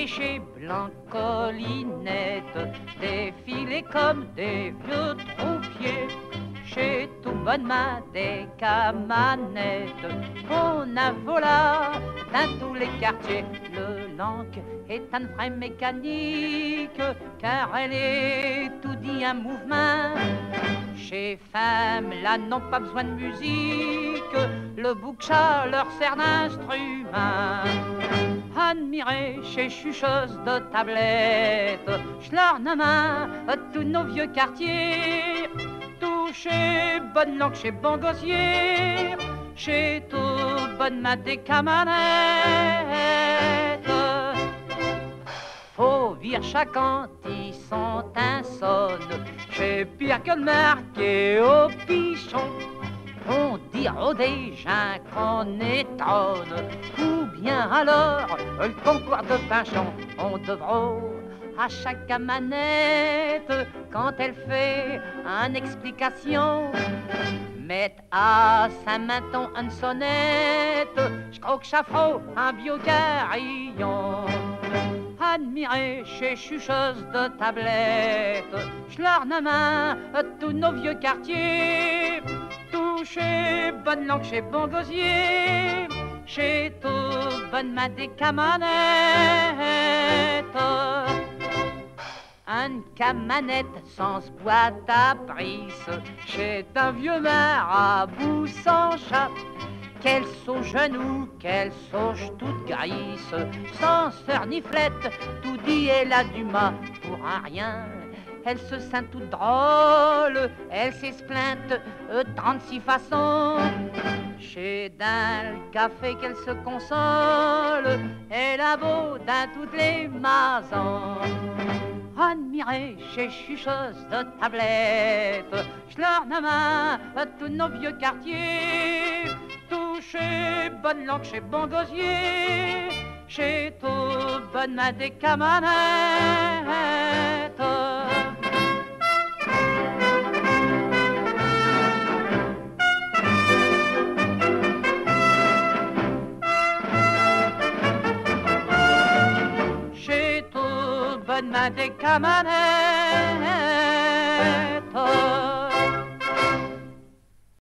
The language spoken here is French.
Et chez Blancolinette, défilés comme des vieux troupiers. Chez tout bonne main des camanettes, on a voilà dans tous les quartiers. Le langue est un frein mécanique, car elle est tout dit un mouvement. Chez femmes, là, n'ont pas besoin de musique, le bouc-chat leur sert d'instrument. Admirez chez chucheuse de tablette, Schlarnamin, tous nos vieux quartiers. Chez bonne langue, chez bon gossier, chez tout bonne main des camanettes. Faut vire chaque ils sont insonnes, chez pire que le marqué au pichon. On dira déjà qu'on étonne, ou bien alors le concours de pinchon. On devra à chaque camanette, quand elle fait une explication, mettre à Saint-Menton une sonnette, j'croque chaffreau un bio-carillon. Admirez chez chucheuse de tablette, Schlarnamin, tous nos vieux quartiers. Tout chez bonne langue, chez bon gosier, chez tout bonne main des camanettes. Une camanette sans boîte à prise, chez un vieux marabout sans chat. Qu'elle sauge genou, qu'elle sauge toute grisse, sans se faire ni flette, tout dit elle a du mât pour un rien. Elle se sent toute drôle, elle s'esplainte 36 façons. Chez d'un le café qu'elle se console, elle a beau dans toutes les maisons. Admirez chez chucheuse de tablette, Schlarnamin, tous nos vieux quartiers. Tout chez bonne langue, chez bon gosier, chez tout bonne main des camanettes. Chez tout bonne main des camanettes.